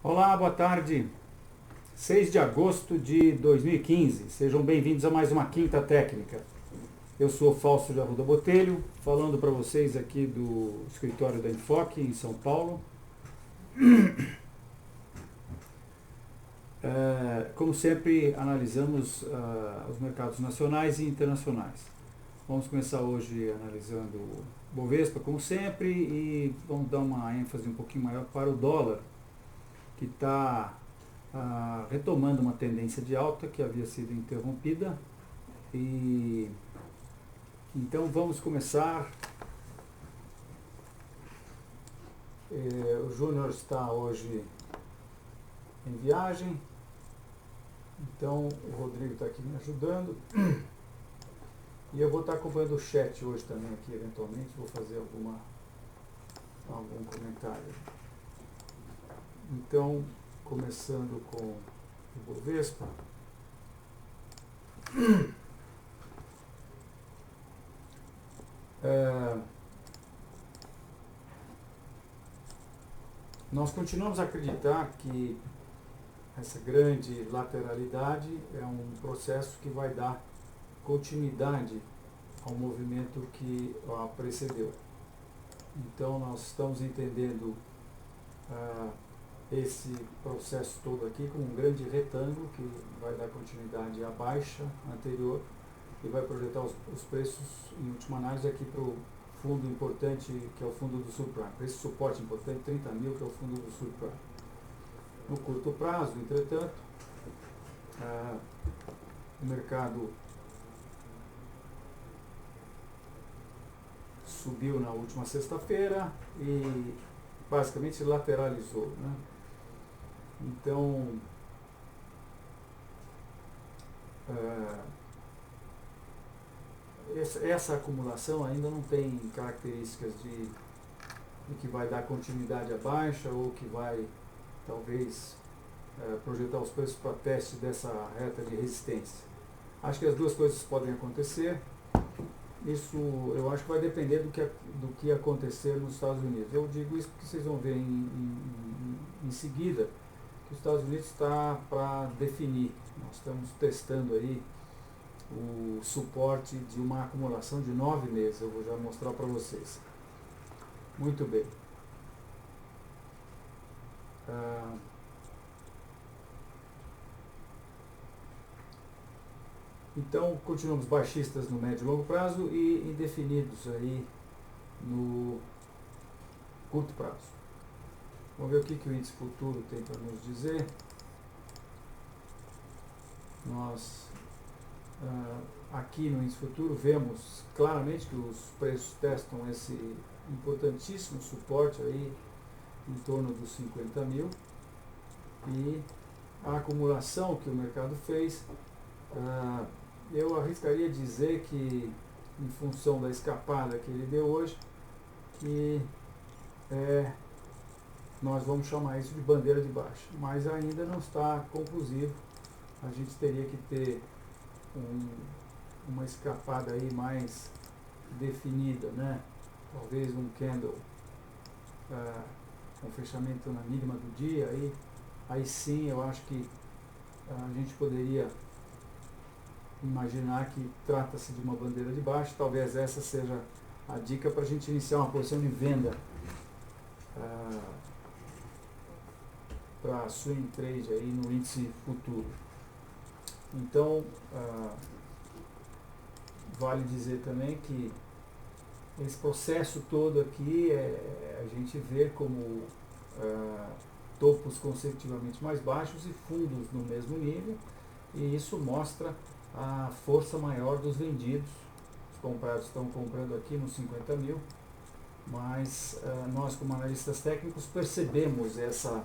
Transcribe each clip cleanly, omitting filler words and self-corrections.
Olá, boa tarde. 6 de agosto de 2015. Sejam bem-vindos a mais uma Quinta Técnica. Eu sou Fausto de Arruda Botelho, falando para vocês aqui do escritório da Enfoque, em São Paulo. Como sempre, analisamos os mercados nacionais e internacionais. Vamos começar hoje analisando o Bovespa, como sempre, e vamos dar uma ênfase um pouquinho maior para o dólar, que está retomando uma tendência de alta que havia sido interrompida. E então vamos começar. O Júnior está hoje em viagem, então o Rodrigo está aqui me ajudando. E eu vou estar acompanhando o chat hoje também aqui, eventualmente, vou fazer algum comentário. Então, começando com o Bovespa. Nós continuamos a acreditar que essa grande lateralidade é um processo que vai dar continuidade ao movimento que a precedeu. Então nós estamos entendendo esse processo todo aqui como um grande retângulo que vai dar continuidade à baixa anterior e vai projetar os preços, em última análise, aqui para o fundo importante, que é o fundo do subprime. Esse suporte importante, 30 mil, que é o fundo do subprime. No curto prazo, entretanto, o mercado subiu na última sexta-feira e basicamente lateralizou, né? Então, essa acumulação ainda não tem características de que vai dar continuidade à baixa ou que vai, talvez, projetar os preços para teste dessa reta de resistência. Acho que as duas coisas podem acontecer. Isso eu acho que vai depender do que acontecer nos Estados Unidos. Eu digo isso porque vocês vão ver em seguida que os Estados Unidos está para definir. Nós estamos testando aí o suporte de uma acumulação de 9 meses. Eu vou já mostrar para vocês. Muito bem. Então, continuamos baixistas no médio e longo prazo e indefinidos aí no curto prazo. Vamos ver o que o índice futuro tem para nos dizer. Nós, aqui no índice futuro, vemos claramente que os preços testam esse importantíssimo suporte aí em torno dos 50 mil. E a acumulação que o mercado fez, eu arriscaria dizer que, em função da escapada que ele deu hoje, que nós vamos chamar isso de bandeira de baixa, mas ainda não está conclusivo. A gente teria que ter uma escapada aí mais definida, né? Talvez um candle com fechamento na mínima do dia, aí sim eu acho que a gente poderia imaginar que trata-se de uma bandeira de baixa. Talvez essa seja a dica para a gente iniciar uma posição de venda para swing trade aí no índice futuro. Então, vale dizer também que esse processo todo aqui a gente vê como topos consecutivamente mais baixos e fundos no mesmo nível, e isso mostra a força maior dos vendidos. Os comprados estão comprando aqui nos 50 mil, mas nós, como analistas técnicos, percebemos essa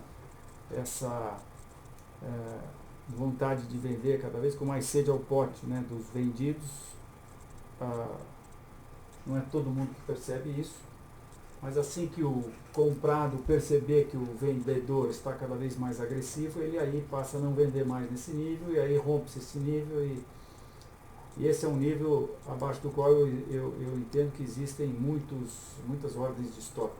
vontade de vender cada vez com mais sede ao pote, né, dos vendidos. Não é todo mundo que percebe isso, mas assim que o comprado perceber que o vendedor está cada vez mais agressivo, ele aí passa a não vender mais nesse nível, e aí rompe-se esse nível, e esse é um nível abaixo do qual eu entendo que existem muitas ordens de stop.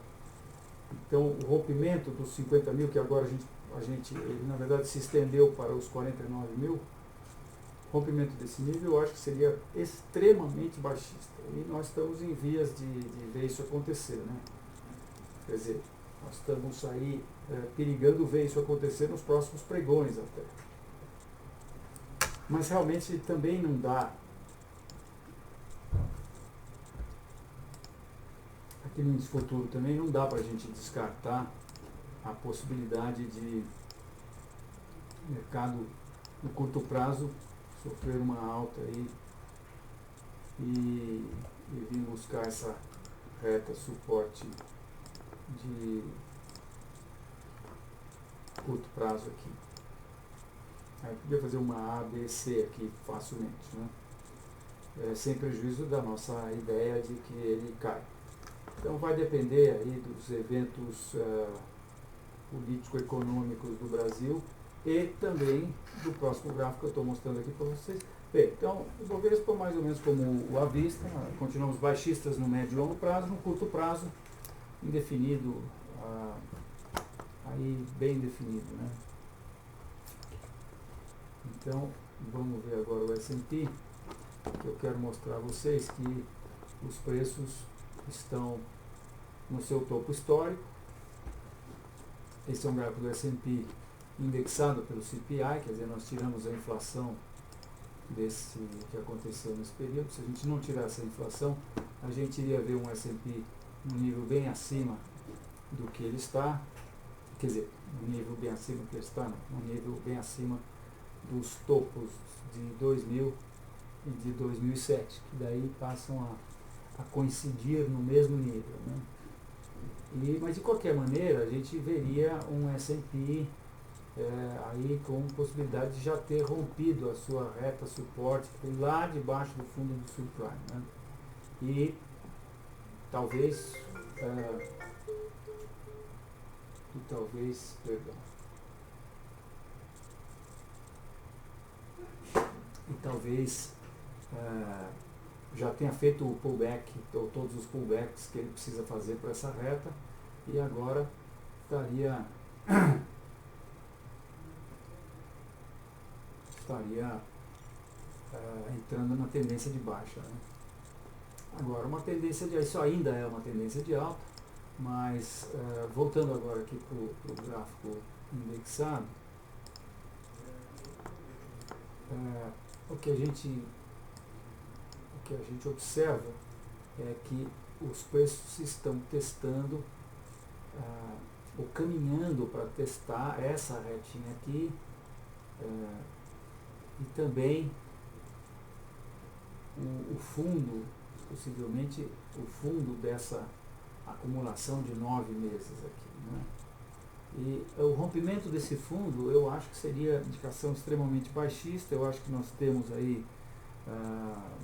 Então, o rompimento dos 50 mil, que agora a gente ele na verdade se estendeu para os 49 mil, rompimento desse nível eu acho que seria extremamente baixista. E nós estamos em vias de ver isso acontecer, né? Quer dizer, nós estamos aí perigando ver isso acontecer nos próximos pregões até. Mas realmente também não dá, aqui no índice futuro também não dá para a gente descartar a possibilidade de mercado no curto prazo sofrer uma alta aí e vir buscar essa reta suporte de curto prazo aqui. Aí eu podia fazer uma A, B, C aqui facilmente, né? Sem prejuízo da nossa ideia de que ele cai. Então vai depender aí dos eventos político-econômicos do Brasil e também do próximo gráfico que eu estou mostrando aqui para vocês. Bem, então o Bovespa mais ou menos como o Avista, continuamos baixistas no médio e longo prazo, no curto prazo indefinido, aí bem definido, né? Então vamos ver agora o S&P, que eu quero mostrar a vocês que os preços estão no seu topo histórico. Esse é um gráfico do S&P indexado pelo CPI, quer dizer, nós tiramos a inflação desse que aconteceu nesse período. Se a gente não tirasse a inflação, a gente iria ver um S&P num nível bem acima do que ele está, quer dizer, um nível bem acima do que ele está, não, um nível bem acima dos topos de 2000 e de 2007, que daí passam a coincidir no mesmo nível, né? Mas de qualquer maneira, a gente veria um S&P aí com possibilidade de já ter rompido a sua reta suporte, que tem lá debaixo do fundo do subprime, né? E talvez, já tenha feito o pullback, ou todos os pullbacks que ele precisa fazer para essa reta, e agora estaria entrando na tendência de baixa, né? Agora, isso ainda é uma tendência de alta, mas voltando agora aqui para o gráfico indexado, o que a gente observa é que os preços estão testando ou caminhando para testar essa retinha aqui, e também o fundo, possivelmente o fundo dessa acumulação de 9 meses aqui, né? E o rompimento desse fundo eu acho que seria indicação extremamente baixista. Eu acho que nós temos aí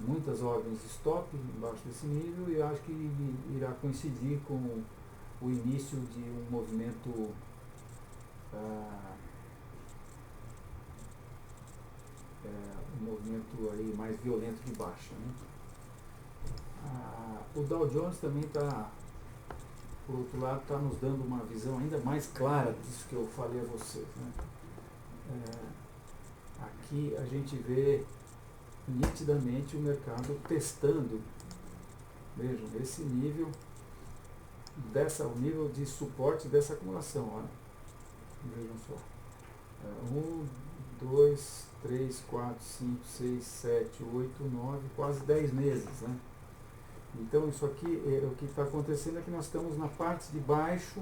muitas ordens de stop embaixo desse nível, e eu acho que irá coincidir com o início de um movimento aí mais violento de baixa, né? O Dow Jones também está, por outro lado, está nos dando uma visão ainda mais clara disso que eu falei a vocês, né? Aqui a gente vê nitidamente o mercado testando, vejam, esse nível, o nível de suporte dessa acumulação, olha. Vejam só, 1, 2, 3, 4, 5, 6, 7, 8, 9, quase 10 meses, né? Então isso aqui, o que está acontecendo é que nós estamos na parte de baixo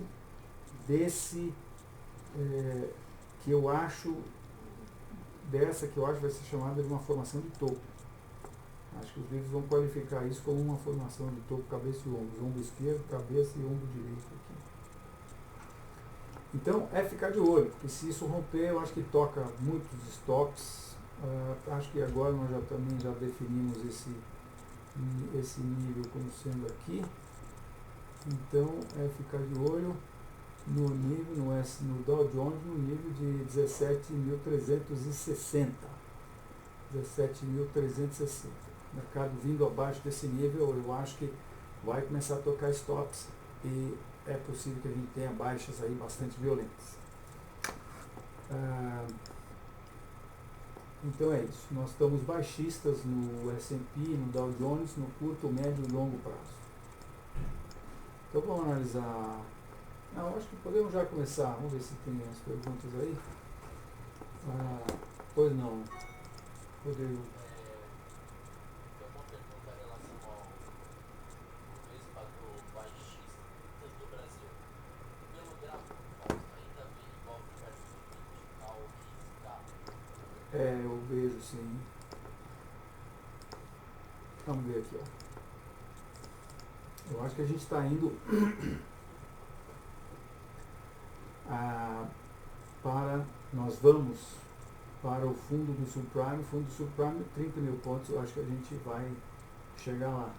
desse, que eu acho vai ser chamada de uma formação de topo. Acho que os livros vão qualificar isso como uma formação de topo, cabeça e ombro esquerdo, cabeça e ombro direito aqui. Então é ficar de olho, porque se isso romper, eu acho que toca muitos stops. Acho que agora nós também já definimos esse nível como sendo aqui. Então é ficar de olho no nível, no Dow Jones, no nível de 17.360. 17.360. O mercado vindo abaixo desse nível, eu acho que vai começar a tocar stops, e é possível que a gente tenha baixas aí bastante violentas. Então é isso. Nós estamos baixistas no S&P, no Dow Jones, no curto, médio e longo prazo. Então vamos analisar. Não, acho que podemos já começar. Vamos ver se tem as perguntas aí. Pois não, Rodrigo. Tem uma pergunta em relação ao Bovespa do baixistas do Brasil. Pelo gráfico, ainda envolve perto de 20 ao 15K. Eu vejo sim. Vamos ver aqui, ó. Eu acho que a gente está indo nós vamos para o fundo do subprime. Fundo do subprime, 30 mil pontos, eu acho que a gente vai chegar lá.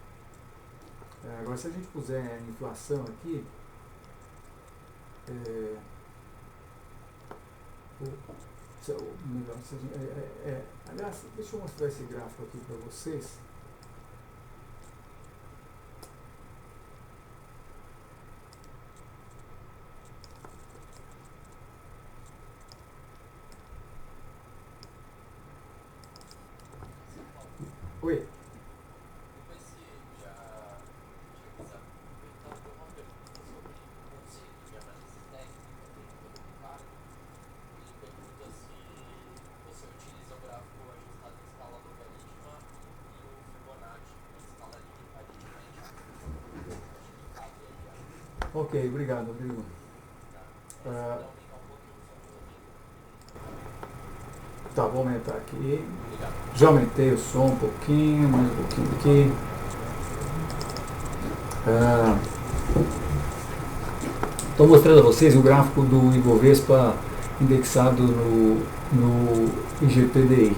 Agora, se a gente puser a inflação aqui, melhor, aliás, deixa eu mostrar esse gráfico aqui para vocês. Oi. Depois se já quiser aproveitar, tem uma pergunta sobre o conceito de análise técnica dentro do mercado. Ele pergunta se você utiliza o gráfico ajustado em escala logarítmica e o Fibonacci em escala aritmética. Ok, obrigado, Rodrigo. Tá, vou aumentar aqui. Já aumentei o som um pouquinho, mais um pouquinho aqui. Estou mostrando a vocês o gráfico do Ibovespa indexado no IGPDI,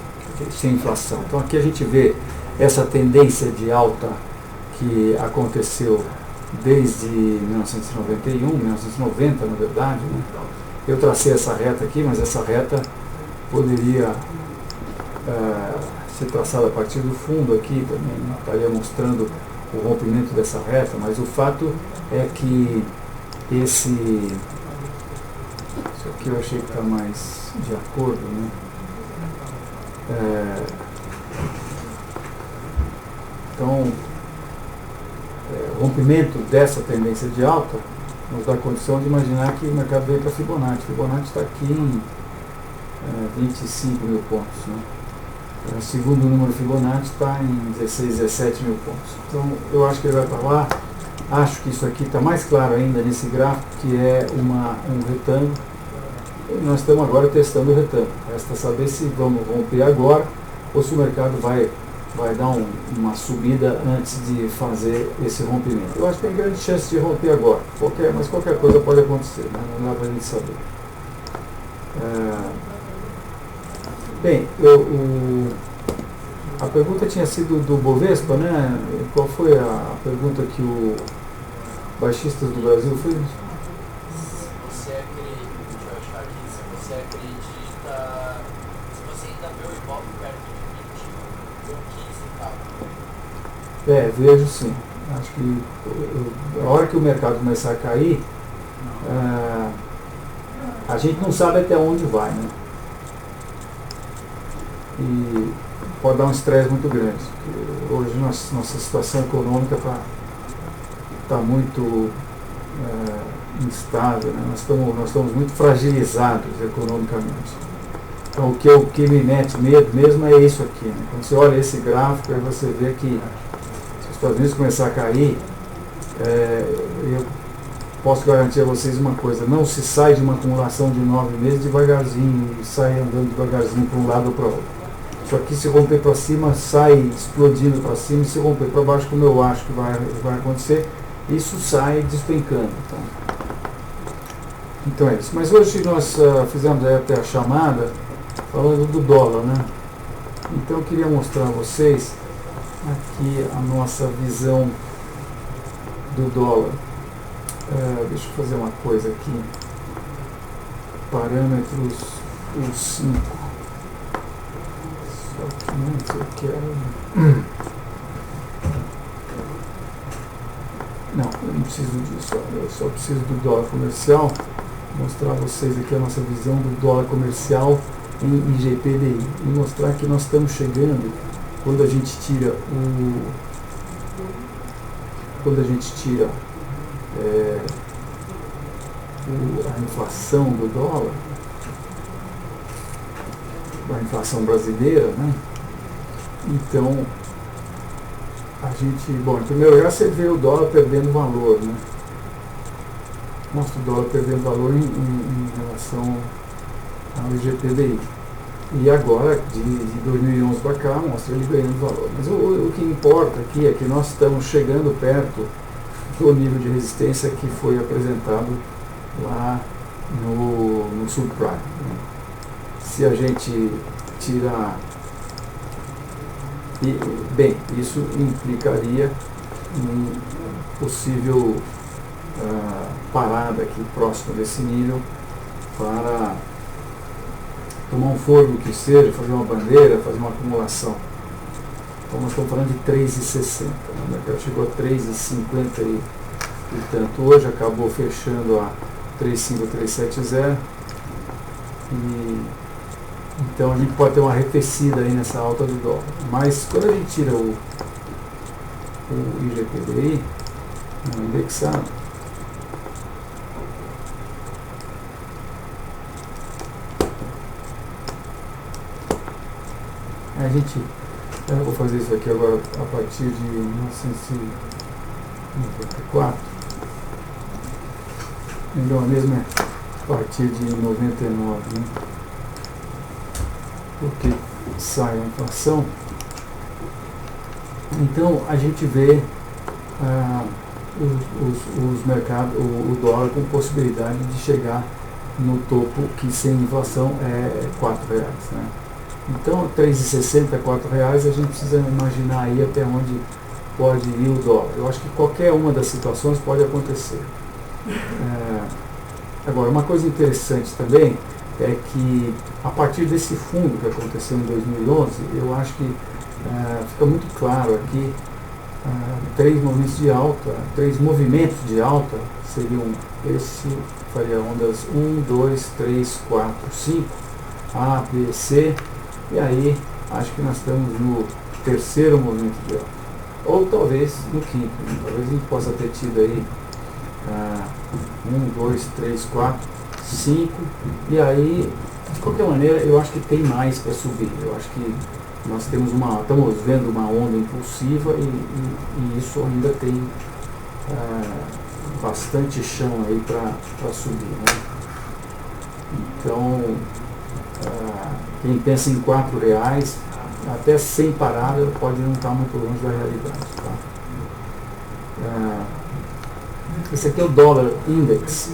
sem inflação. Então aqui a gente vê essa tendência de alta que aconteceu desde 1991, 1990 na verdade, né? Eu tracei essa reta aqui, mas essa reta poderia ser traçada a partir do fundo aqui também, né? Estaria mostrando o rompimento dessa reta, mas o fato é que isso aqui eu achei que está mais de acordo, né? Então, o rompimento dessa tendência de alta nos dá condição de imaginar que o mercado veio para Fibonacci. Fibonacci está aqui em 25 mil pontos, né? O segundo número Fibonacci está em 16, 17 mil pontos. Então eu acho que ele vai para lá. Acho que isso aqui está mais claro ainda nesse gráfico, que é um retângulo. E nós estamos agora testando o retângulo. Resta saber se vamos romper agora ou se o mercado vai dar uma subida antes de fazer esse rompimento. Eu acho que tem grande chance de romper agora, mas qualquer coisa pode acontecer, né? Não dá para a gente saber. Bem, a pergunta tinha sido do Bovespa, né? Qual foi a pergunta que o Baixistas do Brasil fez? Você acredita, se você ainda vê o Ibov perto de 20 ou 15K? Vejo sim. Acho que a hora que o mercado começar a cair, a gente não sabe até onde vai, né? E pode dar um estresse muito grande. Hoje nossa situação econômica está muito instável, né? Nós estamos muito fragilizados economicamente. Então o que me mete medo mesmo é isso aqui, né? Quando você olha esse gráfico, aí você vê que se os Estados Unidos começar a cair, eu posso garantir a vocês uma coisa: não se sai de uma acumulação de 9 meses devagarzinho e sai andando devagarzinho para um lado ou para o outro. Só que se romper para cima, sai explodindo para cima, e se romper para baixo, como eu acho que vai acontecer, isso sai despencando. Então é isso. Mas hoje nós fizemos até a chamada falando do dólar, né? Então eu queria mostrar a vocês aqui a nossa visão do dólar. Deixa eu fazer uma coisa aqui. Parâmetros, os 5. Só que não eu quero. Não, eu não preciso disso. Eu só preciso do dólar comercial. mostrar a vocês aqui a nossa visão do dólar comercial em IGPDI e mostrar que nós estamos chegando, quando a gente tira a inflação do dólar, a inflação brasileira, né? Então, a gente, bom, em primeiro lugar você vê o dólar perdendo valor, né? Mostra o dólar perdendo valor em relação ao IGPDI. E agora, de 2011 para cá, mostra ele ganhando valor. Mas o que importa aqui é que nós estamos chegando perto do nível de resistência que foi apresentado lá no subprime, né? Se a gente tirar... bem, isso implicaria em possível parada aqui próximo desse nível para tomar um fôlego que seja, fazer uma bandeira, fazer uma acumulação. Então nós estamos falando de 3,60, né? O mercado chegou a 3,50 e tanto hoje, acabou fechando a 3,5370 e então a gente pode ter uma arrefecida aí nessa alta do dólar. Mas quando a gente tira o IGPDI, o indexado, eu vou fazer isso aqui agora a partir de 1994, então mesmo é a partir de 99, né? Porque sai a inflação. Então a gente vê os mercados, o dólar com possibilidade de chegar no topo, que sem inflação é R$4, né? Então, 3,60, R$4, a gente precisa imaginar aí até onde pode ir o dólar. Eu acho que qualquer uma das situações pode acontecer. Agora, uma coisa interessante também é que, a partir desse fundo que aconteceu em 2011, eu acho que fica muito claro aqui três movimentos de alta seriam esse, faria ondas 1, 2, 3, 4, 5, A, B, C, e aí acho que nós estamos no terceiro movimento de alta, ou talvez no quinto, né? Talvez a gente possa ter tido aí 1, 2, 3, 4, 5, e aí, de qualquer maneira, eu acho que tem mais para subir. Eu acho que nós estamos vendo uma onda impulsiva e isso ainda tem bastante chão aí para subir, né? Então, quem pensa em R$4, até sem parada, pode não estar muito longe da realidade, tá? Esse aqui é o dólar index,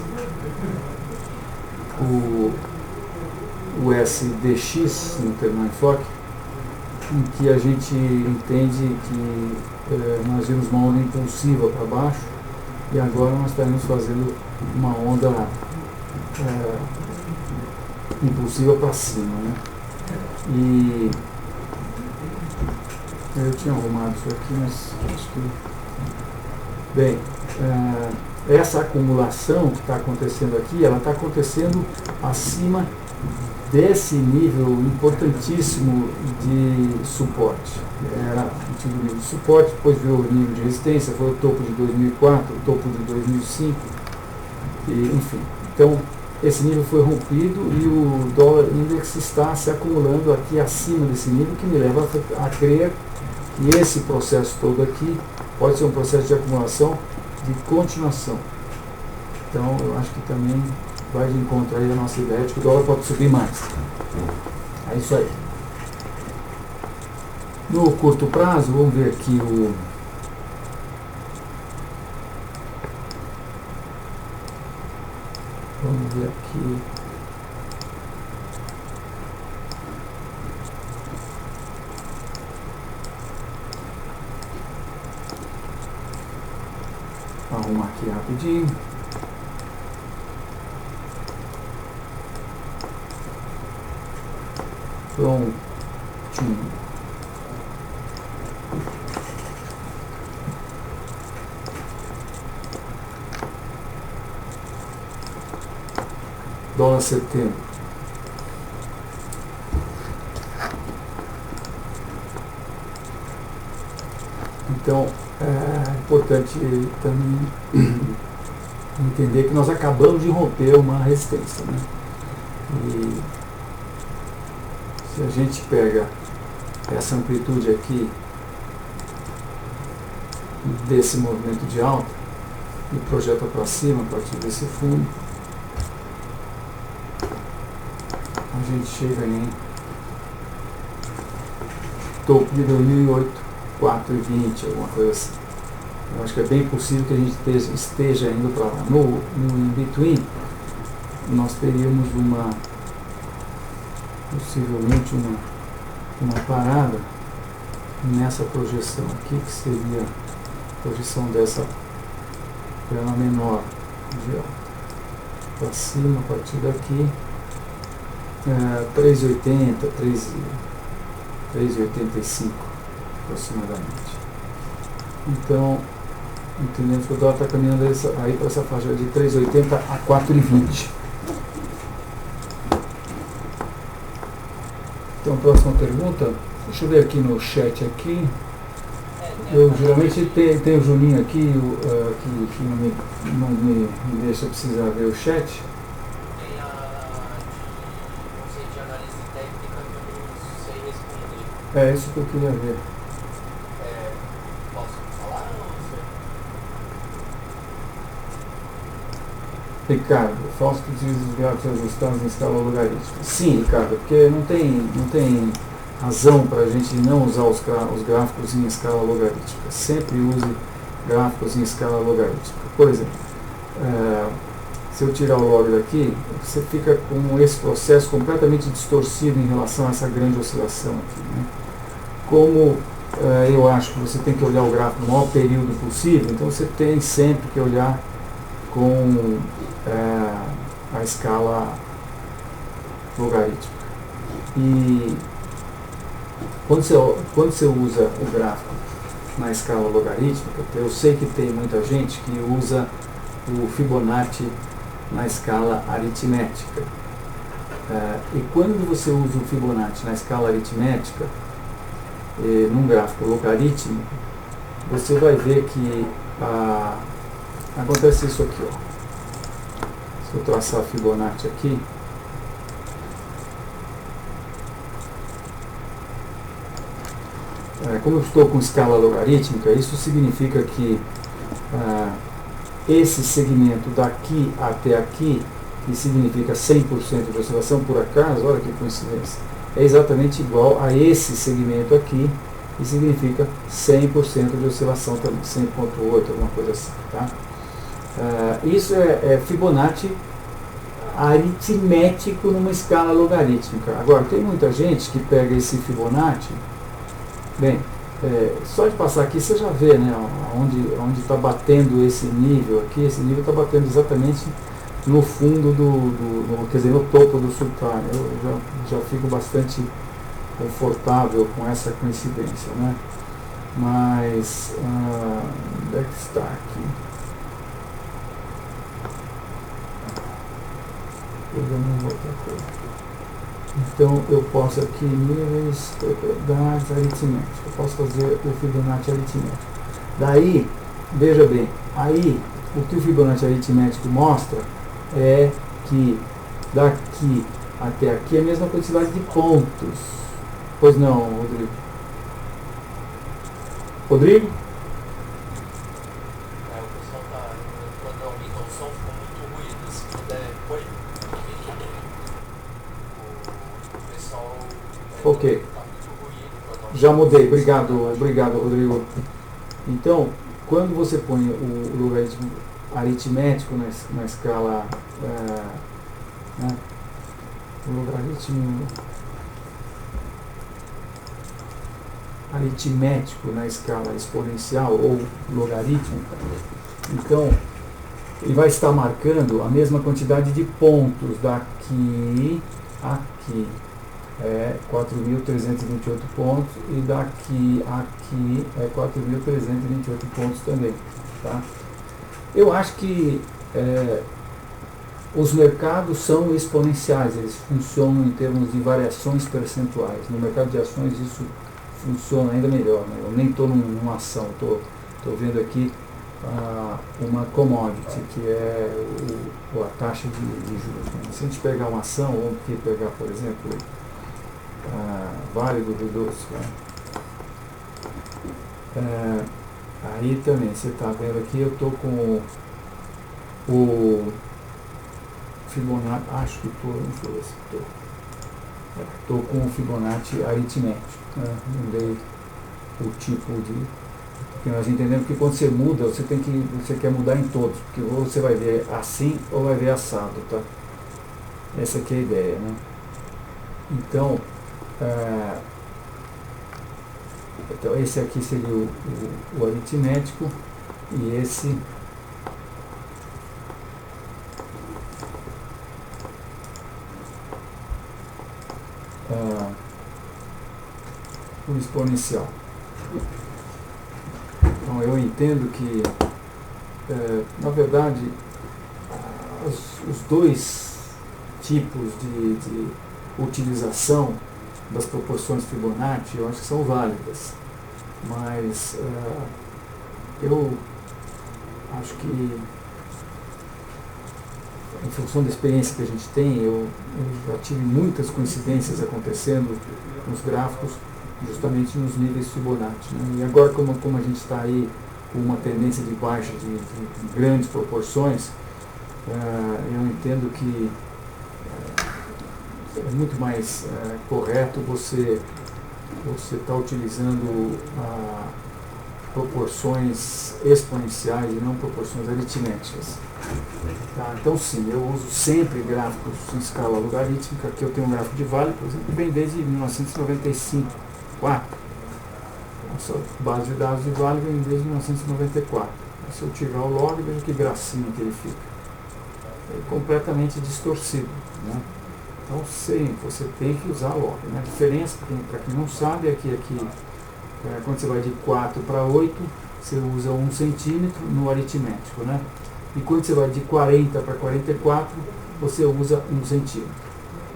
o SDX, no termo enfoque, em que a gente entende que nós vimos uma onda impulsiva para baixo e agora nós estaremos fazendo uma onda impulsiva para cima, né? E eu tinha arrumado isso aqui, mas acho que... Bem, essa acumulação que está acontecendo aqui, ela está acontecendo acima desse nível importantíssimo de suporte. Era o antigo nível de suporte, depois veio o nível de resistência, foi o topo de 2004, o topo de 2005, e, enfim. Então, esse nível foi rompido e o dólar index está se acumulando aqui acima desse nível, que me leva a crer que esse processo todo aqui pode ser um processo de acumulação de continuação. Então, eu acho que também vai de encontro aí a nossa ideia de que o dólar pode subir mais. É isso aí. No curto prazo, vamos ver aqui vamos ver aqui. Arrumar aqui rapidinho. Pronto. dólar setembro. Então, é importante também entender que nós acabamos de romper uma resistência, né? E se a gente pega essa amplitude aqui desse movimento de alta e projeta para cima a partir desse fundo, a gente chega em topo de 2008, 4,20, alguma coisa assim. Eu acho que é bem possível que a gente esteja indo para lá. No in-between, nós teríamos possivelmente uma parada nessa projeção aqui, que seria a projeção dessa perna menor de alta para cima, a partir daqui, 3,80, 3,85 aproximadamente. Então, entendemos que o dólar está caminhando aí para essa faixa de 3,80 a 4,20. Então, próxima pergunta. Deixa eu ver aqui no chat aqui. Eu geralmente tenho o Juninho aqui, que não me deixa precisar ver o chat. Tem a de conceito de análise técnica que eu não sei responder. É isso que eu queria ver. Posso falar ou não sei? Ricardo, falso que utiliza os gráficos ajustados em escala logarítmica. Sim, Ricardo, porque não tem razão para a gente não usar os gráficos em escala logarítmica. Sempre use gráficos em escala logarítmica. Por exemplo, se eu tirar o log daqui, você fica com esse processo completamente distorcido em relação a essa grande oscilação aqui, né? Como eu acho que você tem que olhar o gráfico no maior período possível, então você tem sempre que olhar com a escala logarítmica. E quando você usa o gráfico na escala logarítmica, eu sei que tem muita gente que usa o Fibonacci na escala aritmética. E quando você usa o Fibonacci na escala aritmética, num gráfico logarítmico, você vai ver que acontece isso aqui, ó. Se eu traçar Fibonacci aqui, como eu estou com escala logarítmica, isso significa que esse segmento daqui até aqui, que significa 100% de oscilação, por acaso, olha que coincidência, é exatamente igual a esse segmento aqui, que significa 100% de oscilação também, 100,8, alguma coisa assim, tá? Isso é Fibonacci aritmético numa escala logarítmica. Agora, tem muita gente que pega esse Fibonacci, bem, só de passar aqui você já vê, né, onde está batendo esse nível aqui. Esse nível está batendo exatamente no fundo quer dizer, no topo do sultano. Eu já fico bastante confortável com essa coincidência, né? Mas onde é que está aqui? Pegando outra coisa. Então eu posso aqui níveis, propriedades aritméticas. Eu posso fazer o Fibonacci aritmético. Daí, veja bem, aí o que o Fibonacci aritmético mostra é que daqui até aqui é a mesma quantidade de pontos. Pois não, Rodrigo? Rodrigo? O pessoal tá entrando ao então o som ficou muito ruído. Se puder, foi. O pessoal Ok. tá muito ruído. Já mudei, obrigado, Rodrigo. Então, quando você põe o logaritmo aritmético na escala, né, o logaritmo aritmético na escala exponencial ou logarítmica, então ele vai estar marcando a mesma quantidade de pontos daqui a aqui. 4.328 pontos, e daqui a aqui é 4.328 pontos também, tá? Eu acho que os mercados são exponenciais, eles funcionam em termos de variações percentuais. No mercado de ações isso funciona ainda melhor, né? Eu nem estou numa ação, estou vendo aqui uma commodity, que é a taxa de juros, né? Se a gente pegar uma ação, vamos aqui pegar, por exemplo, Vale do Rio Doce, né? Aí também, você está vendo aqui, eu estou com o Fibonacci, acho que estou, deixa eu ver se estou com o Fibonacci aritmético, né? Não dei o tipo de... Porque nós entendemos que quando você muda, você quer mudar em todos, porque ou você vai ver assim ou vai ver assado, tá? Essa aqui é a ideia, né? Então, então esse aqui seria o aritmético e esse o exponencial. Então eu entendo que, na verdade, os dois tipos de utilização das proporções Fibonacci eu acho que são válidas, mas eu acho que, em função da experiência que a gente tem, eu já tive muitas coincidências acontecendo nos gráficos, justamente nos níveis Fibonacci, né? E agora, como a gente está aí com uma tendência de baixa de grandes proporções, eu entendo que é muito mais correto você estar utilizando proporções exponenciais e não proporções aritméticas. Tá? Então sim, eu uso sempre gráficos em escala logarítmica. Aqui eu tenho um gráfico de Vale, por exemplo, que vem desde 1995. Essa base de dados de Vale vem desde 1994. Se eu tirar o log, veja que gracinha que ele fica. É completamente distorcido, né? Então sim, você tem que usar log, né? A diferença, para quem não sabe, é que aqui, quando você vai de 4 para 8, você usa 1 centímetro no aritmético, né? E quando você vai de 40 para 44, você usa 1 centímetro.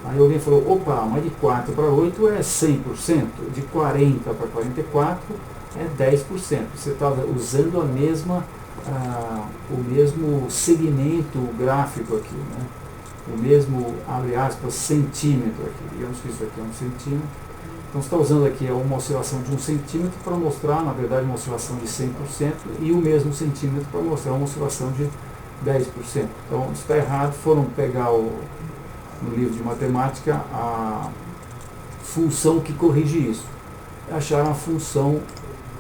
Aí alguém falou, opa, mas de 4 para 8 é 100%, de 40 para 44 é 10%. Você está usando o mesmo segmento gráfico aqui, né? O mesmo, abre aspas, centímetro aqui. Digamos que isso aqui é 1 centímetro. Então você está usando aqui uma oscilação de 1 centímetro para mostrar, na verdade, uma oscilação de 100% e o mesmo centímetro para mostrar uma oscilação de 10%. Então isso está errado. Foram pegar no livro de matemática a função que corrige isso. Acharam a função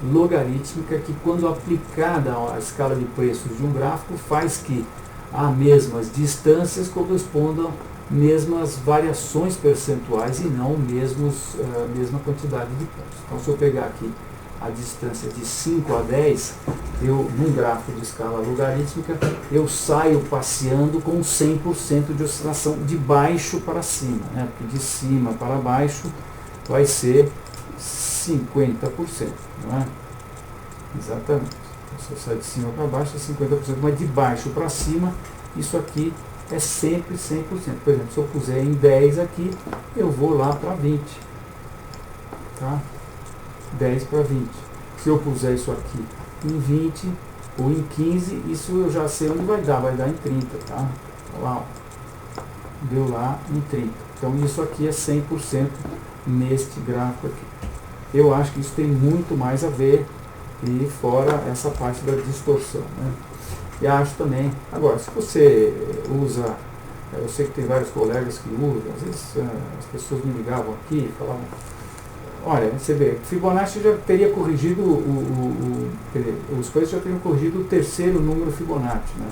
logarítmica que, quando aplicada à escala de preços de um gráfico, faz que a mesmas distâncias correspondam mesmas variações percentuais e não mesma quantidade de pontos. Então, se eu pegar aqui a distância de 5 a 10, num gráfico de escala logarítmica, eu saio passeando com 100% de oscilação de baixo para cima, né? Porque de cima para baixo vai ser 50%, não é? Exatamente. Se eu sair de cima para baixo é 50%, mas de baixo para cima, isso aqui é sempre 100%. Por exemplo, se eu puser em 10 aqui, eu vou lá para 20. Tá? 10 para 20. Se eu puser isso aqui em 20 ou em 15, isso eu já sei onde vai dar em 30, tá? Olha lá, ó. Deu lá em 30. Então isso aqui é 100% neste gráfico aqui. Eu acho que isso tem muito mais a ver, e fora essa parte da distorção, né? E acho também, agora, se você usa, eu sei que tem vários colegas que usam, às vezes as pessoas me ligavam aqui e falavam, olha, você vê, Fibonacci já teria corrigido, os preços já teriam corrigido o terceiro número Fibonacci, né?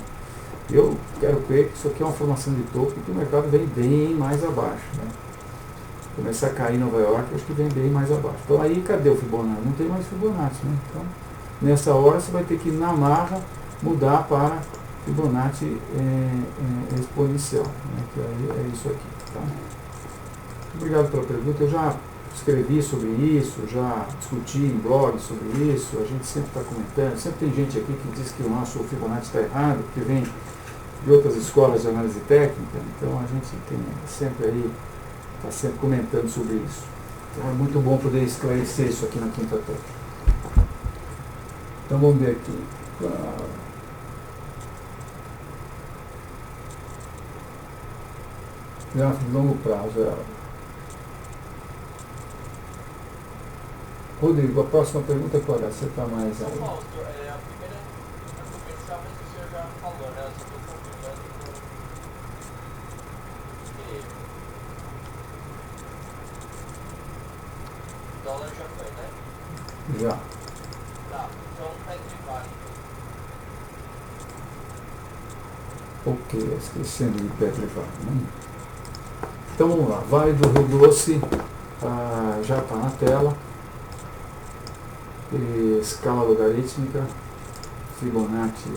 Eu quero crer que isso aqui é uma formação de topo e que o mercado vem bem mais abaixo, né? Começar a cair em Nova York, acho que vem bem mais abaixo. Então aí, cadê o Fibonacci? Não tem mais Fibonacci, né? Então, nessa hora você vai ter que, na marra, mudar para Fibonacci exponencial, né? Que aí é isso aqui, tá? Obrigado pela pergunta. Eu já escrevi sobre isso, já discuti em blog sobre isso, a gente sempre está comentando, sempre tem gente aqui que diz que o nosso Fibonacci está errado, porque vem de outras escolas de análise técnica, então a gente tem sempre aí, está sempre comentando sobre isso. Então é muito bom poder esclarecer isso aqui na quinta técnica. Então vamos ver aqui. Gráfico de longo prazo. Rodrigo, a próxima pergunta qual é? Você está mais aí? A primeira realmente o senhor já falou, né? Eu só estou confirmando que o dólar já foi, né? Já. Tá, então Petrivale. Ok, esquecendo de Petrivale, né? Então vamos lá, Vale do Rio Doce já está na tela. E escala logarítmica, Fibonacci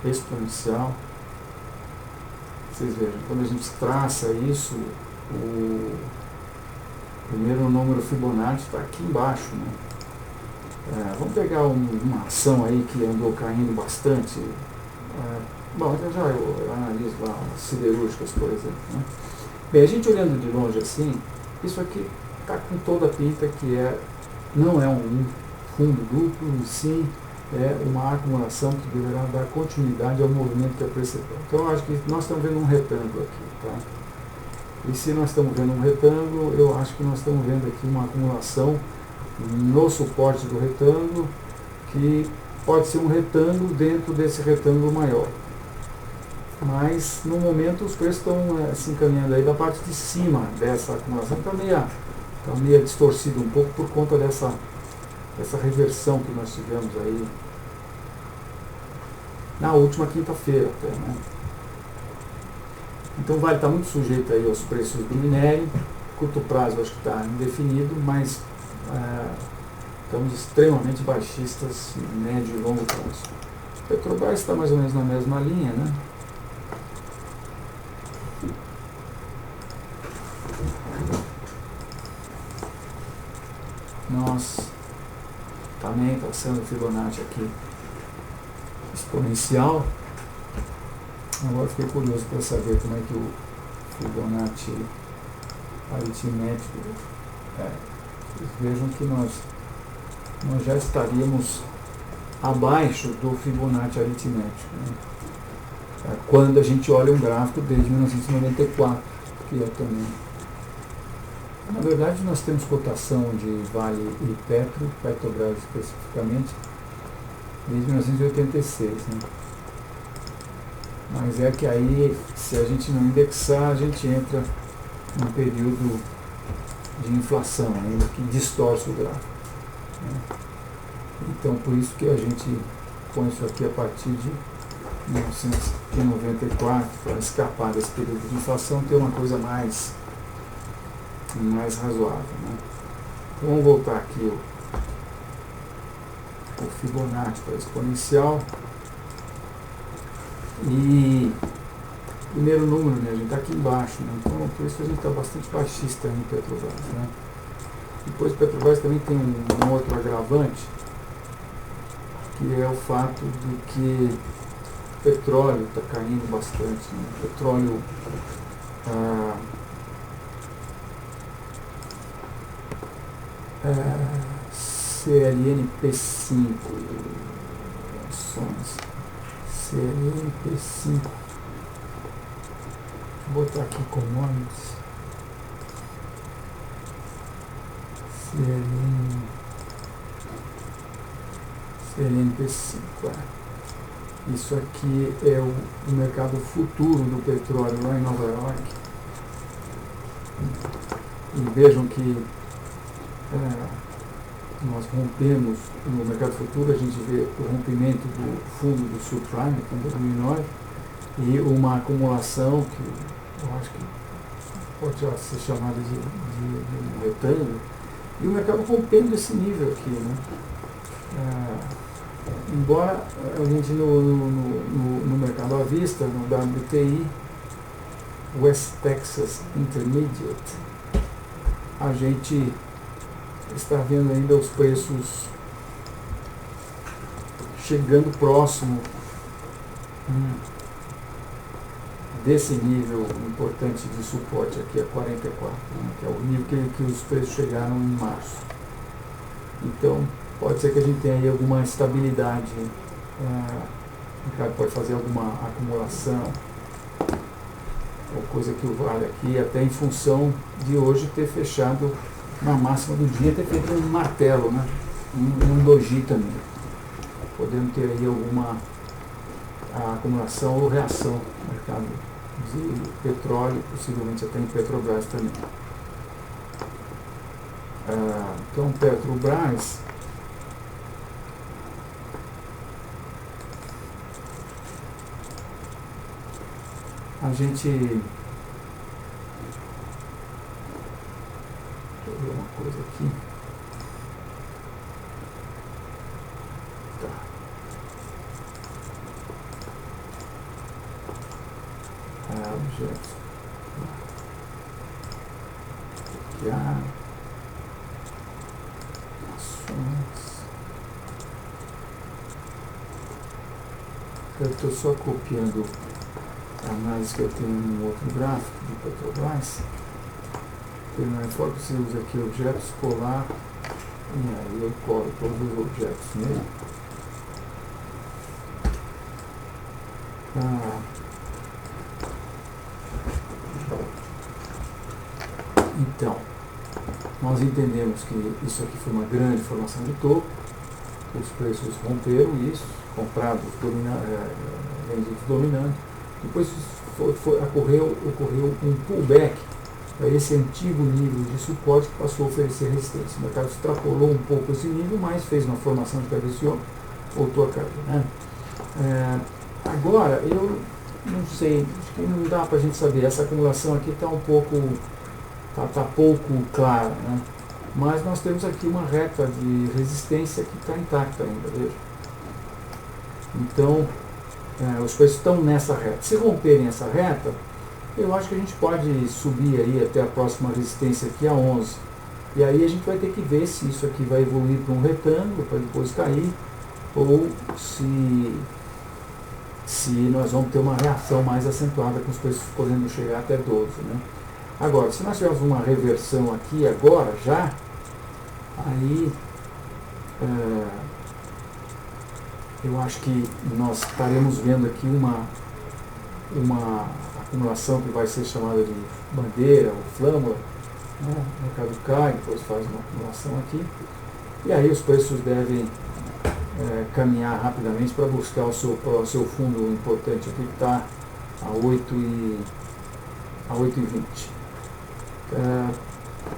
exponencial. Vocês vejam, quando a gente traça isso, o primeiro número Fibonacci está aqui embaixo, né? Vamos pegar uma ação aí que andou caindo bastante. Bom, então já eu analiso lá as siderúrgicas, por exemplo, né? Bem, a gente olhando de longe assim, isso aqui está com toda a pinta que não é um fundo duplo, e sim é uma acumulação que deverá dar continuidade ao movimento que é precedente. Então eu acho que nós estamos vendo um retângulo aqui, tá? E se nós estamos vendo um retângulo, eu acho que nós estamos vendo aqui uma acumulação no suporte do retângulo, que pode ser um retângulo dentro desse retângulo maior. Mas no momento os preços estão se encaminhando aí da parte de cima dessa acumulação, está meio distorcido um pouco por conta dessa reversão que nós tivemos aí na última quinta-feira até, né? Então o Vale está muito sujeito aí aos preços do minério. Curto prazo eu acho que está indefinido, mas estamos extremamente baixistas em médio e longo prazo. Petrobras está mais ou menos na mesma linha, né? Nós também passando Fibonacci aqui exponencial. Agora fiquei curioso para saber como é que o Fibonacci aritmético Vocês vejam que nós já estaríamos abaixo do Fibonacci aritmético, né? Quando a gente olha um gráfico desde 1994, que é também. Na verdade, nós temos cotação de Vale e Petrobras especificamente, desde 1986. Né? Mas é que aí, se a gente não indexar, a gente entra num período de inflação ainda, que distorce o gráfico. Né? Então, por isso que a gente põe isso aqui a partir de 1994, para escapar desse período de inflação, ter uma coisa mais razoável. Né? Então, vamos voltar aqui o Fibonacci para exponencial. E primeiro número, né, a gente está aqui embaixo, né? Então por isso que a gente está bastante baixista em Petrobras. Né? Depois Petrobras também tem um outro agravante, que é o fato de que o petróleo está caindo bastante. Né? O petróleo CLNP5 ações CLNP5, vou botar aqui commodities, CLNP5. Isso aqui é o mercado futuro do petróleo lá em Nova York. E vejam que nós rompemos no mercado futuro, a gente vê o rompimento do fundo do subprime em 2009 e uma acumulação que eu acho que pode já ser chamada de um retângulo, e o mercado rompendo esse nível aqui. Né? Embora a gente no mercado à vista, no WTI, West Texas Intermediate, a gente está vendo ainda os preços chegando próximo desse nível importante de suporte aqui a 44, né, que é o nível que os preços chegaram em março. Então, pode ser que a gente tenha aí alguma estabilidade, o mercado pode fazer alguma acumulação, ou coisa que o vale aqui, até em função de hoje ter fechado na máxima do dia, ter feito um martelo, né, um doji também, podendo ter aí alguma acumulação ou reação no mercado de petróleo, possivelmente até em Petrobras também. Então, Petrobras, a gente, deixa eu ver uma coisa aqui. Tá. Objetos. Copiar. Ações. Eu estou só copiando a análise que eu tenho no outro gráfico de Petrobras. Não é só que você usa aqui objetos, colar, e aí eu colo todos os objetos nele. Então, nós entendemos que isso aqui foi uma grande formação de topo, os preços romperam isso, comprados, vendidos dominando, depois ocorreu um pullback para esse antigo nível de suporte que passou a oferecer resistência. O mercado extrapolou um pouco esse nível, mas fez uma formação de cabeça de ombro, voltou a cair, né? Agora, eu não sei, acho que não dá para a gente saber, essa acumulação aqui está um pouco, tá pouco clara, né? Mas nós temos aqui uma reta de resistência que está intacta ainda, veja. Então, os preços estão nessa reta. Se romperem essa reta, eu acho que a gente pode subir aí até a próxima resistência aqui a 11. E aí a gente vai ter que ver se isso aqui vai evoluir para um retângulo, para depois cair, ou se nós vamos ter uma reação mais acentuada com os preços podendo chegar até 12, né? Agora, se nós tivermos uma reversão aqui agora, já, aí eu acho que nós estaremos vendo aqui uma acumulação que vai ser chamada de bandeira ou flâmula, né? O mercado cai, depois faz uma acumulação aqui, e aí os preços devem caminhar rapidamente para buscar o seu fundo importante aqui, que está a 8,20.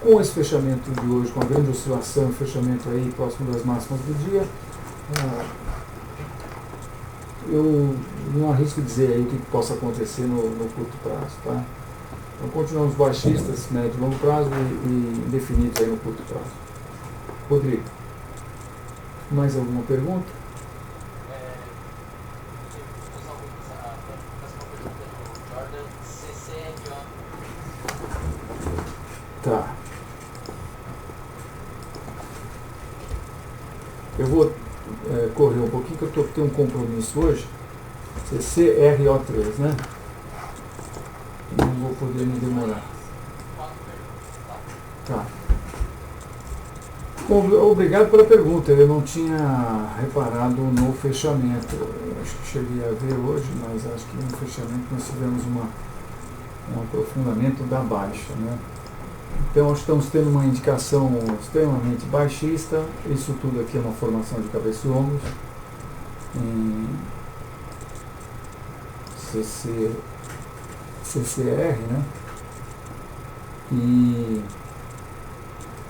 Com esse fechamento de hoje, com a grande oscilação e fechamento aí próximo das máximas do dia, eu não arrisco dizer aí o que possa acontecer no curto prazo, tá? Então continuamos baixistas, médio e longo prazo e indefinidos aí no curto prazo. Rodrigo, mais alguma pergunta? Tá. Eu vou correr um pouquinho, que eu tenho um compromisso hoje. CCRO3, né? Não vou poder me demorar. Tá. Obrigado pela pergunta. Eu não tinha reparado no fechamento. Eu acho que cheguei a ver hoje, mas acho que no fechamento nós tivemos um aprofundamento da baixa, né? Então, estamos tendo uma indicação extremamente baixista. Isso tudo aqui é uma formação de cabeça e ombros em CCR, né?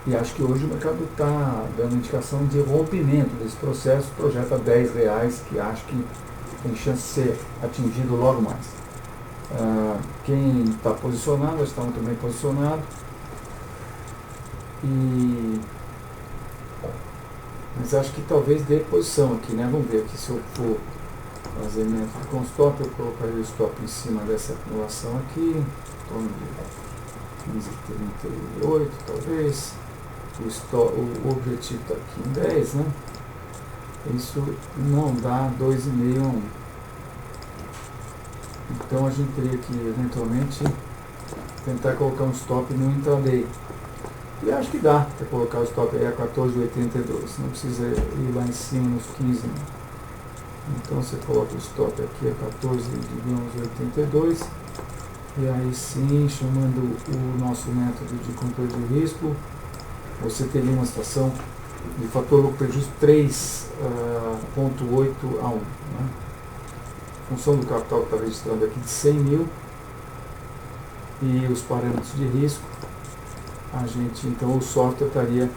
E acho que hoje o mercado está dando indicação de rompimento desse processo, projeta R$10, que acho que tem chance de ser atingido logo mais. Quem está posicionado, nós estamos também posicionados. Mas acho que talvez dê posição aqui, né? Vamos ver aqui se eu for fazer método com stop, eu colocaria o stop em cima dessa acumulação aqui, em torno de 15,38 talvez. O objetivo está aqui em 10, né? Isso não dá 2,5 a 1. Então a gente teria que eventualmente tentar colocar um stop no intraday. E acho que dá para colocar o stop aí a 14,82, não precisa ir lá em cima nos 15. Né? Então você coloca o stop aqui a 14,82 e aí sim, chamando o nosso método de controle de risco, você teria uma situação de fator lucro prejuízo 3,8 a 1. Né? Função do capital que está registrando aqui de 100 mil e os parâmetros de risco, a gente, então o software estaria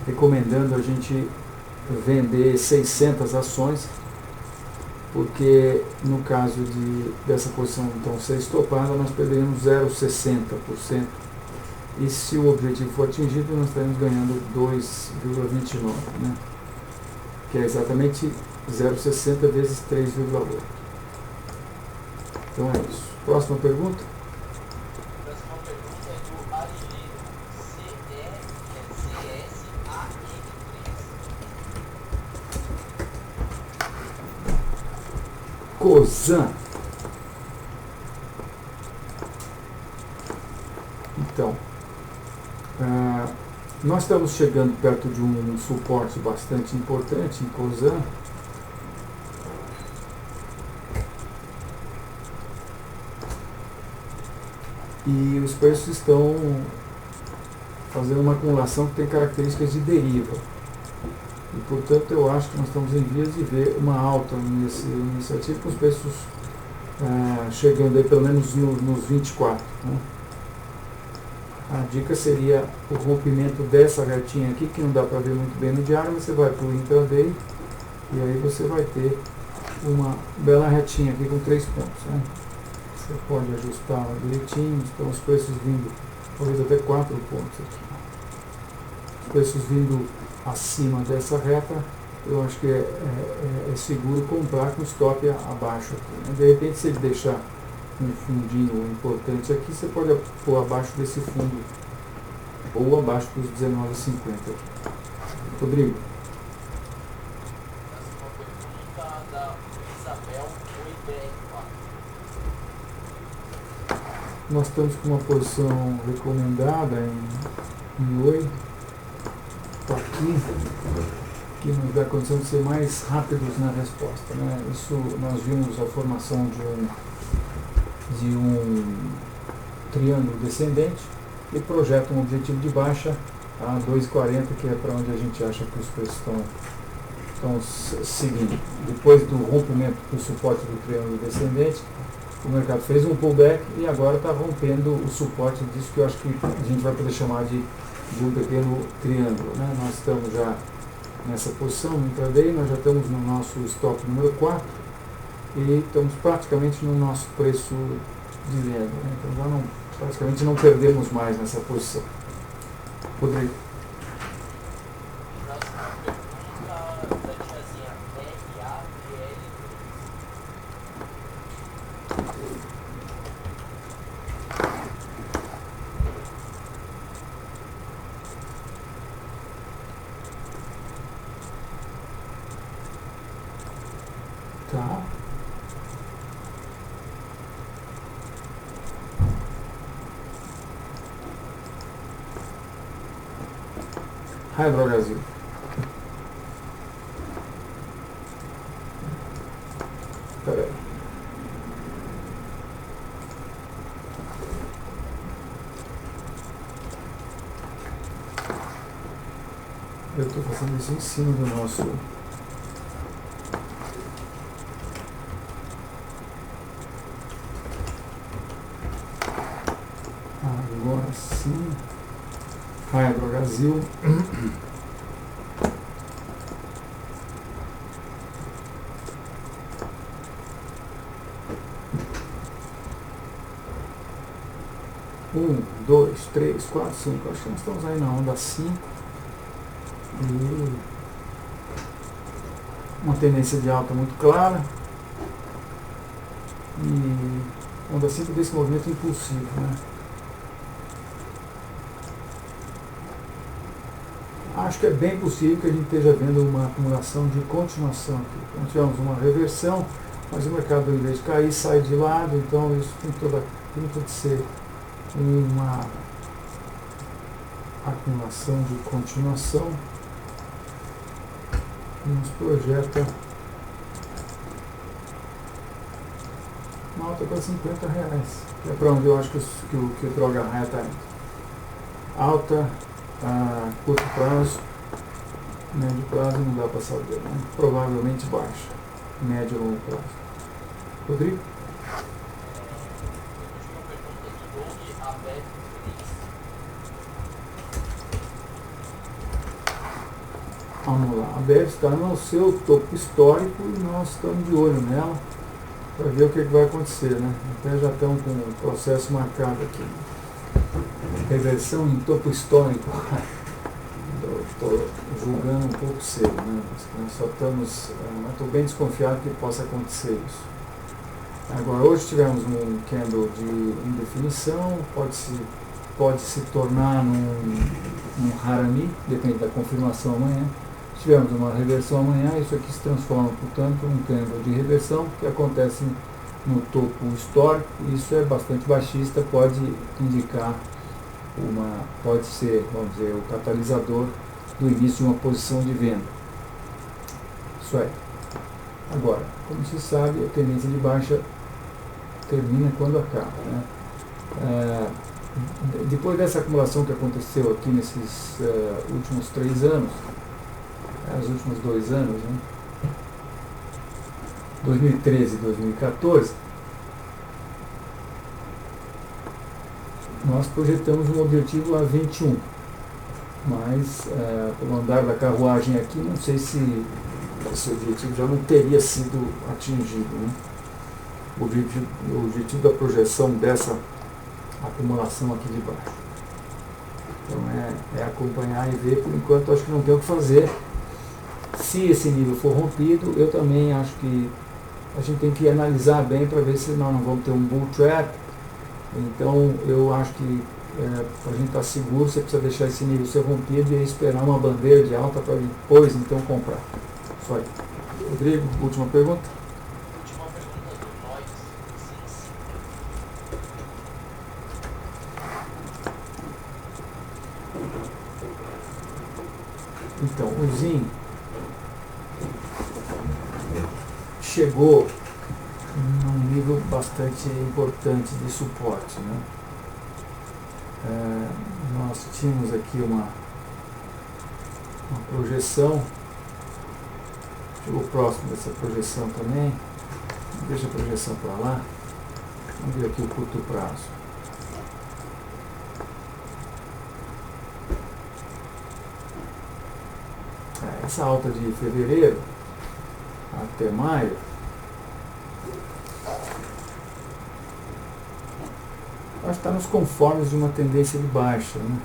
recomendando a gente vender 600 ações, porque no caso dessa posição então ser estopada, nós perderíamos 0,60%, e se o objetivo for atingido, nós estaremos ganhando 2,29, né? Que é exatamente 0,60 vezes 3,8. Então é isso. Próxima pergunta. Próxima pergunta é do Arileiro, CSAN. COSAN. Então, nós estamos chegando perto de um suporte bastante importante em COSAN. E os preços estão fazendo uma acumulação que tem características de deriva. E, portanto, eu acho que nós estamos em vias de ver uma alta nesse ativo, com os preços chegando aí pelo menos nos 24. Né? A dica seria o rompimento dessa retinha aqui, que não dá para ver muito bem no diário. Você vai para o intraday e aí você vai ter uma bela retinha aqui com 3 pontos. Né? Você pode ajustá-la direitinho, então os preços vindo, talvez até 4 pontos aqui. Os preços vindo acima dessa reta, eu acho que é seguro comprar com stop abaixo aqui. Né? De repente, se ele deixar um fundinho importante aqui, você pode pôr abaixo desse fundo ou abaixo dos 19,50 aqui. Rodrigo. Próxima pergunta da Isabel, OIBR4. Nós estamos com uma posição recomendada em Oi, está aqui, que nos dá a condição de ser mais rápidos na resposta. Né? Isso nós vimos a formação de um triângulo descendente e projeta um objetivo de baixa a 2,40, que é para onde a gente acha que os preços estão seguindo. Depois do rompimento do suporte do triângulo descendente, o mercado fez um pullback e agora está rompendo o suporte disso, que eu acho que a gente vai poder chamar de um pequeno triângulo. Né? Nós estamos já nessa posição no intraday, nós já estamos no nosso stop número 4 e estamos praticamente no nosso preço de venda. Né? Então já praticamente não perdemos mais nessa posição. Rodrigo. Próxima pergunta da tiazinha RAVL. Tá. Hydro Brasil. Peraí. Eu estou fazendo isso em cima do nosso. Agora sim. Hydro Brasil. Um, dois, três, quatro, cinco. Acho que nós estamos aí na onda 5. E uma tendência de alta muito clara. E onda 5 desse movimento impulsivo, né? Acho que é bem possível que a gente esteja vendo uma acumulação de continuação aqui. Então tivemos uma reversão, mas o mercado, em vez de cair, sai de lado, então isso tem pinta de ser uma acumulação de continuação e nos projeta uma alta para R$50, que é para onde eu acho que o droga raia está indo. Alta a curto prazo, médio prazo não dá para saber, né? Provavelmente baixa, médio e longo prazo. Rodrigo? Vamos lá, a BEV está no seu topo histórico e nós estamos de olho nela para ver o que vai acontecer, né? Até já estamos com o processo marcado aqui. Reversão em topo histórico. Estou julgando um pouco cedo, né? Nós só estamos. Estou bem desconfiado que possa acontecer isso. Agora, hoje tivemos um candle de indefinição, pode se tornar num harami, depende da confirmação amanhã. Tivemos uma reversão amanhã, isso aqui se transforma, portanto, num candle de reversão que acontece no topo histórico. Isso é bastante baixista, pode indicar pode ser, vamos dizer, o catalisador do início de uma posição de venda. Isso aí. Agora, como se sabe, a tendência de baixa termina quando acaba, né? Depois dessa acumulação que aconteceu aqui nesses últimos 3 anos, os últimos 2 anos, né? 2013 e 2014, nós projetamos um objetivo a 21, mas pelo andar da carruagem aqui, não sei se esse objetivo já não teria sido atingido, né? O objetivo da projeção dessa acumulação aqui de baixo. Então é acompanhar e ver. Por enquanto acho que não tem o que fazer. Se esse nível for rompido, eu também acho que a gente tem que analisar bem para ver se nós não vamos ter um bull trap. Então eu acho que para a gente estar seguro, você precisa deixar esse nível ser rompido e esperar uma bandeira de alta para depois então comprar. Só aí. Rodrigo, última pergunta. Então, o ZIN chegou num nível bastante importante de suporte, né? Nós tínhamos aqui uma projeção, chegou próximo dessa projeção também, deixa a projeção para lá, vamos ver aqui o curto prazo. Essa alta de fevereiro até maio acho que está nos conformes de uma tendência de baixa, né?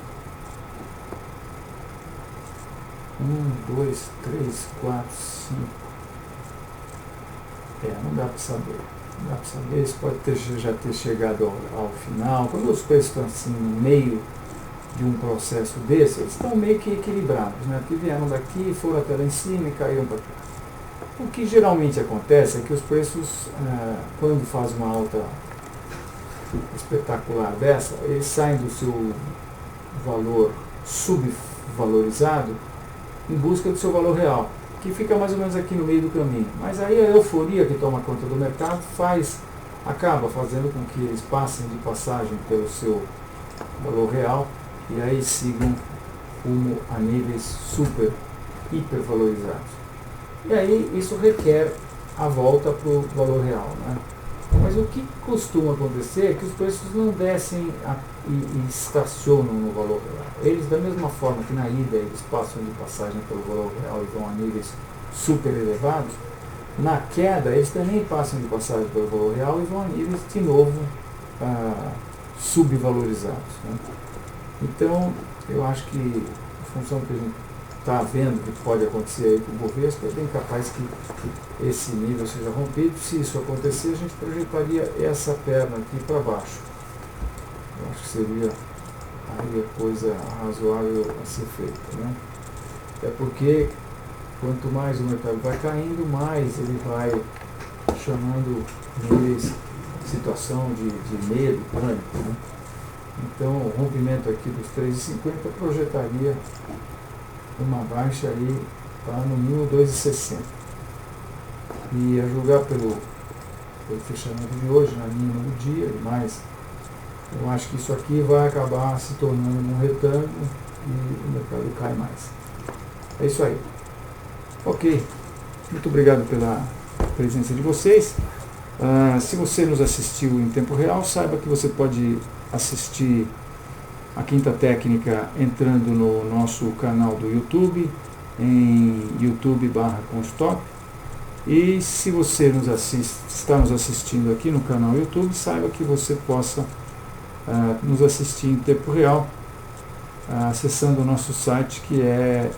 1, 2, 3, 4, 5. Não dá para saber. Não dá para saber, isso pode já ter chegado ao final. Quando os preços estão assim no meio de um processo desse, eles estão meio que equilibrados, né? Porque vieram daqui, foram até lá em cima e caíram para cá. O que geralmente acontece é que os preços, quando fazem uma alta espetacular dessa, eles saem do seu valor subvalorizado em busca do seu valor real, que fica mais ou menos aqui no meio do caminho. Mas aí a euforia que toma conta do mercado acaba fazendo com que eles passem de passagem pelo seu valor real e aí sigam rumo a níveis hipervalorizados. E aí isso requer a volta para o valor real, né? Mas o que costuma acontecer é que os preços não descem e estacionam no valor real. Eles, da mesma forma que na ida eles passam de passagem pelo valor real e vão a níveis super elevados, na queda eles também passam de passagem pelo valor real e vão a níveis de novo subvalorizados, né? Então, eu acho que, em função do que a gente está vendo que pode acontecer aí com o Bovespa, é bem capaz que esse nível seja rompido. Se isso acontecer, a gente projetaria essa perna aqui para baixo. Eu acho que seria aí a coisa razoável a ser feita, né? É porque quanto mais o mercado vai caindo, mais ele vai chamando níveis, situação de medo, pânico, né? Então o rompimento aqui dos 3,50 projetaria uma baixa aí para no mínimo 2,60. E a julgar pelo fechamento de hoje, na mínima do dia, mas eu acho que isso aqui vai acabar se tornando um retângulo e o mercado cai mais. É isso aí. Ok. Muito obrigado pela presença de vocês. Se você nos assistiu em tempo real, saiba que você pode assistir a Quinta Técnica entrando no nosso canal do YouTube, em youtube.com/constop. E se você está nos assistindo aqui no canal YouTube, saiba que você possa nos assistir em tempo real, acessando o nosso site, que é